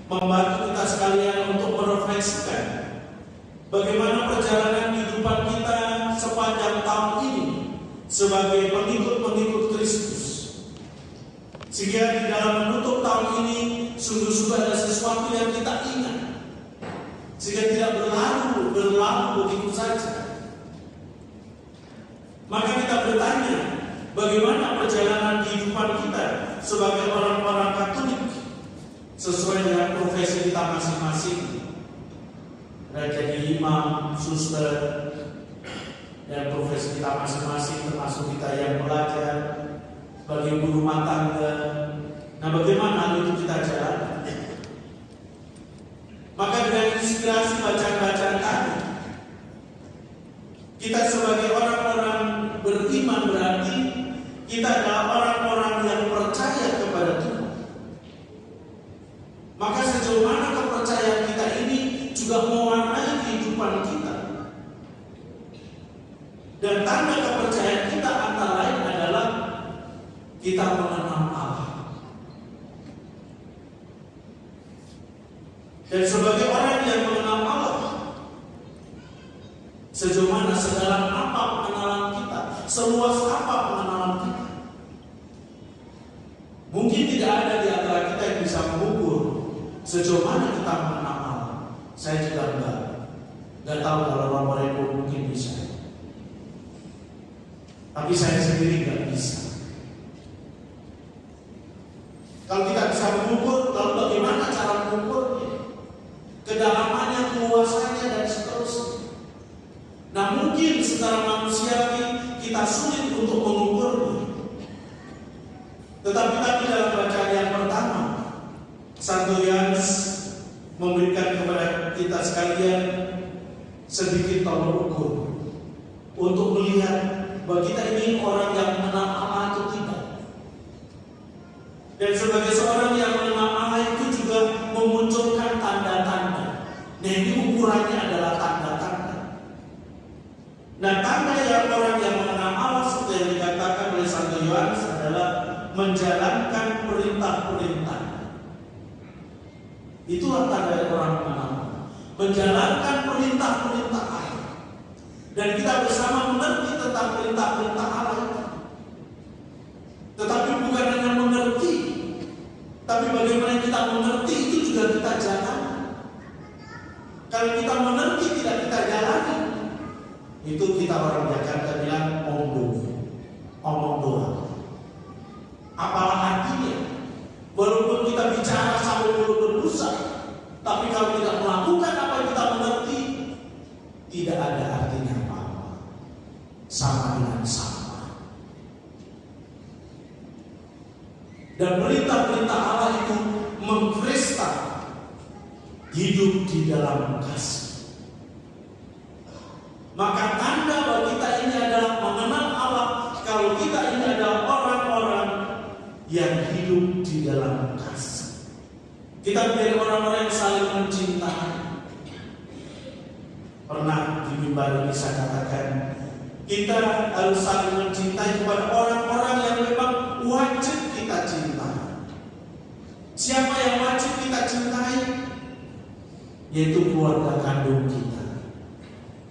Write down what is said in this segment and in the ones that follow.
membantu kita sekalian untuk merefleksikan bagaimana perjalanan kehidupan kita sepanjang tahun ini sebagai pengikut-pengikut Kristus, sehingga di dalam menutup tahun ini sungguh-sungguh ada sesuatu yang kita ingat, sehingga tidak berlalu begitu saja. Maka kita bertanya, bagaimana perjalanan kehidupan kita sebagai orang-orang Katolik sesuai dengan profesi kita masing-masing. Jadi imam, suster, dan profesi kita masing-masing, termasuk kita yang belajar sebagai guru rumah tangga. Nah, bagaimana hal itu kita jalankan? Maka dengan inspirasi bacaan-bacaan tadi, kita sebagai orang-orang beriman berarti kita adalah orang-orang yang percaya kepada Tuhan. Maka sejauh mana kepercayaan kita ini juga mewarnai kehidupan kita. Dan tanda kepercayaan kita antara lain adalah kita mengenal Allah. Dan sebagai orang yang mengenal Allah, sejauh mana, sedalam apa pengenalan kita, seluas apa pengenalan kita. Mungkin tidak ada di antara kita yang bisa mengukur sejauh mana kita mengenal Allah. Saya juga enggak tahu kalau Bapak Ibu mungkin bisa. Tapi saya sendiri enggak bisa. Kalau kita bisa mengukur, lalu bagaimana cara mengukurnya? Kedalamannya, keluasannya, dan seterusnya. Nah, mungkin secara manusiawi kita sulit untuk mengukurnya. Tetapi tadi dalam bacaan yang pertama, Santo Yohanes memberikan kepada kita sekalian sedikit tolok ukur untuk melihat bahwa kita ini orang yang mengenal Allah atau tidak. Dan sebagai seorang yang mengenal Allah itu juga memunculkan tanda-tanda. Nah, ini ukurannya adalah tanda-tanda. Nah, tanda yang orang yang mengenal Allah seperti yang dikatakan oleh Santo Yohanes adalah menjalankan perintah-perintah. Itulah tanda orang mengenal, menjalankan perintah-perintah Allah. Dan kita bersama mengerti tentang perintah-perintah Allah. Tetapi bukan hanya mengerti, tapi bagaimana kita mengerti itu juga kita jalani. Kalau kita mengerti tidak kita jalani, itu kita orang Jakarta bilang omong doang. Apalah artinya? Walaupun kita bicara sampai mulut berbusa, tapi kalau tidak melakukan apa yang kita mengerti, tidak ada artinya apa-apa. Sama dengan sama. Dan perintah-perintah Allah itu mengkrista hidup di dalam kasih. Maka tanda bahwa kita ini adalah mengenal Allah kalau kita ini adalah orang-orang yang hidup di dalam kasih. Kita menjadi orang-orang yang saling mencintai. Pernah di mimbar ini saya katakan, kita harus saling mencintai kepada orang-orang yang memang wajib kita cintai. Siapa yang wajib kita cintai? Yaitu keluarga kandung kita.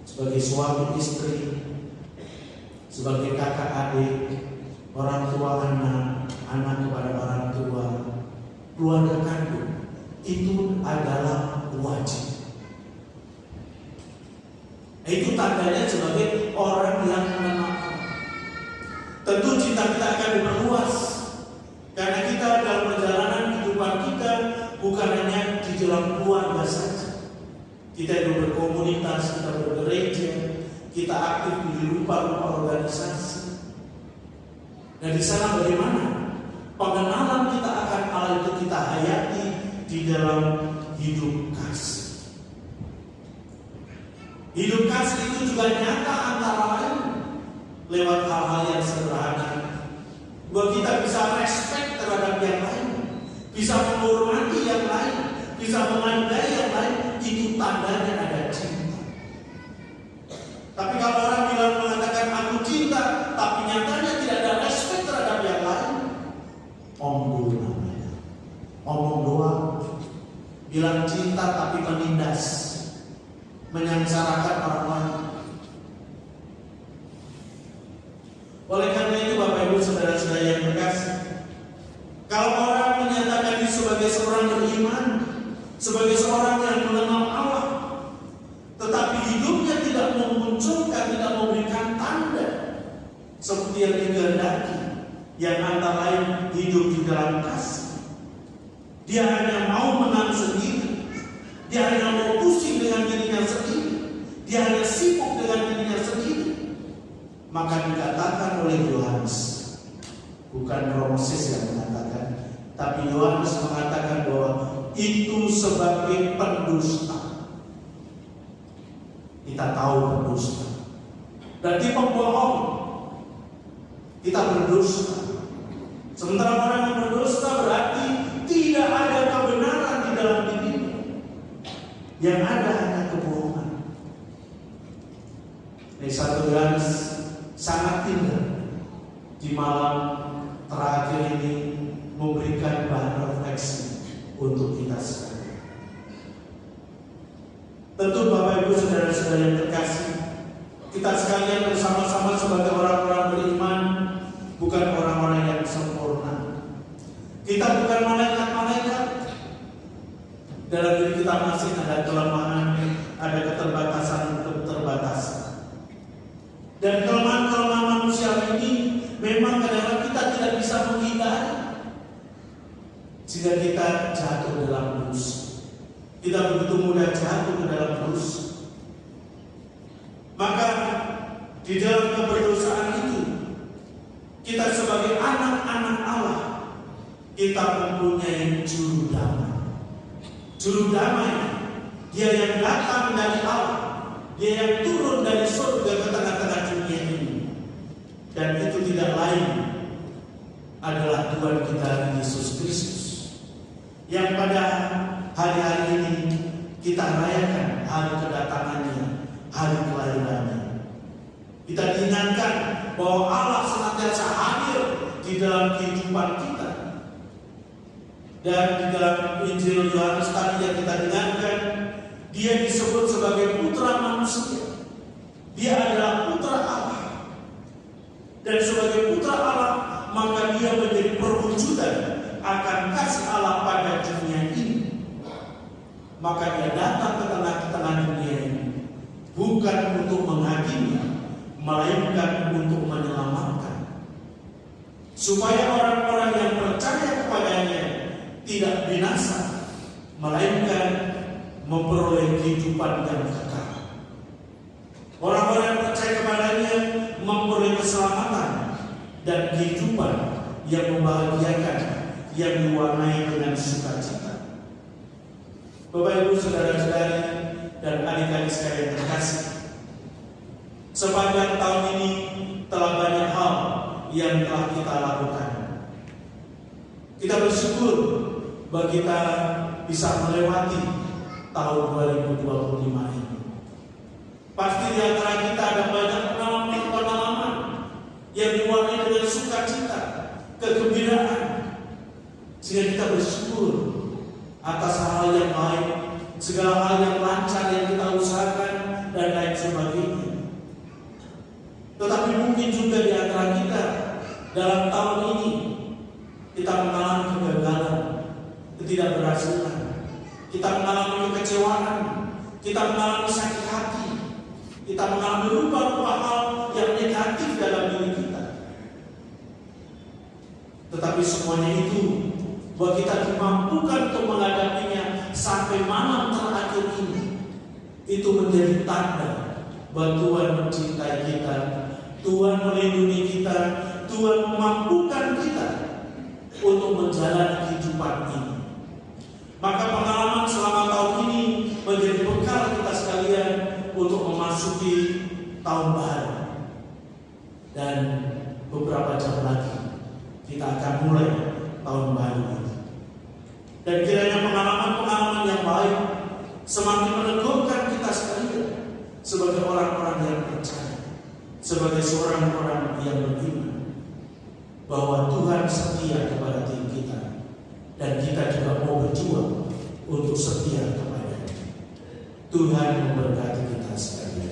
Sebagai suami istri, sebagai kakak adik, orang tua anak, anak kepada orang tua, keluarga kandung, itu adalah wajib. Itu tandanya sebagai orang yang mengenal. Tentu cinta kita akan diperluas, karena kita dalam perjalanan kehidupan kita bukan hanya di dalam keluarga saja. Kita hidup berkomunitas, kita bergereja, kita aktif di rupa-rupa organisasi. Dan di sana bagaimana? Pengenalan kita akan Allah itu kita hayati di dalam hidup kasih. Hidup kasih itu juga nyata antara lain lewat hal-hal yang sederhana. Bahwa kita bisa respect terhadap yang lain, bisa menghormati yang lain, bisa menghargai yang lain, itu tandanya ada cinta. Tapi kalau orang bilang mengatakan aku cinta, tapi nyatanya tidak ada respect terhadap yang lain, omong doang. bilang cinta tapi menindas, menyangsarakan orang lain. Oleh karena itu Bapak Ibu saudara-saudara yang terkasih, kalau orang menyatakan diri sebagai seorang beriman, sebagai seorang yang mengenal Allah, tetapi hidupnya tidak memunculkan, tidak memberikan tanda seperti yang dikehendaki, yang antara lain hidup di dalam kasih. Dia hanya mau menang sendiri, dia hanya mau pusing dengan dirinya sendiri, dia hanya sibuk dengan dirinya sendiri. Maka dikatakan oleh Yohanes, bukan Roh Moses yang mengatakan, tapi Yohanes mengatakan bahwa itu sebagai pendusta. Kita tahu pendusta, berarti pembohong. Kita berdusta. Sementara orang yang berdusta berarti tidak ada kebenaran di dalam dirinya. Yang ada hanya kebohongan. Ini satu Yohanes sangat indah di malam terakhir ini memberikan bahan refleksi untuk kita sekalian. Tentu Bapak Ibu saudara-saudara yang terkasih, kita sekalian bersama-sama sebagai orang-orang beriman, bukan orang-orang yang sempurna. Kita bukan malaikat-malaikat. Dalam diri kita masih ada kelemahan, ada keterbatasan. Dan kelemahan-kelemahan manusia ini memang kadang-kadang kita tidak bisa menghindari, sehingga kita jatuh dalam dosa. Kita begitu mudah jatuh ke dalam dosa. Maka di dalam keberdosaan itu, kita sebagai anak-anak Allah, kita mempunyai juru damai. Juru damai, dia yang datang dari Allah, dia yang turun dari surga ke tengah-tengah dunia ini. Dan itu tidak lain adalah Tuhan kita Yesus Kristus, yang pada hari-hari ini kita rayakan hari kedatangannya, hari kelahirannya. Kita diingatkan bahwa Allah senantiasa hadir di dalam kehidupan kita. Dan di dalam Injil Yohanes tadi yang kita dengarkan, dia disebut sebagai putra manusia. Dia adalah putra Allah. Dan sebagai putra Allah, maka dia menjadi perwujudan akan kasih Allah pada dunia ini. Maka dia datang ke tengah-tengah dunia ini, bukan untuk menghakimi, melainkan untuk menyelamatkan, supaya orang-orang yang percaya kepadanya tidak binasa, melainkan memperoleh kehidupan yang kekal. Orang-orang yang percaya kepadanya memperoleh keselamatan dan kehidupan yang membahagiakan, yang diwarnai dengan sukacita. Bapak Ibu saudara-saudari dan adik-adik sekalian terkasih, sepanjang tahun ini telah banyak hal yang telah kita lakukan. Kita bersyukur bahwa kita bisa melewati tahun 2025 ini. Pasti di antara kita ada banyak pengalaman-pengalaman yang diwarnai dengan sukacita, kegembiraan, sehingga kita bersyukur atas hal yang baik, segala hal yang lancar yang kita usahakan dan lain sebagainya. Tetapi mungkin juga di antara kita dalam tahun ini kita mengalami kegagalan, ketidakberhasilan, kita mengalami kekecewaan, kita mengalami sakit hati, kita mengalami rupa-rupa hal yang negatif dalam diri kita. Tetapi semuanya itu bahwa kita dimampukan untuk menghadapinya sampai malam terakhir ini, itu menjadi tanda bahwa Tuhan mencintai kita, Tuhan melindungi kita, Tuhan memampukan kita untuk menjalani kehidupan ini. Maka pengalaman selama tahun ini menjadi bekal kita sekalian untuk memasuki tahun baru. Dan beberapa jam lagi kita akan mulai tahun baru ini. Dan kiranya pengalaman-pengalaman yang baik semakin meneguhkan kita sekalian sebagai orang-orang yang percaya, sebagai seorang orang yang beriman, bahwa Tuhan setia kepada diri kita, dan kita juga mau berjuang untuk setia kepada Tuhan memberkati kita sekalian.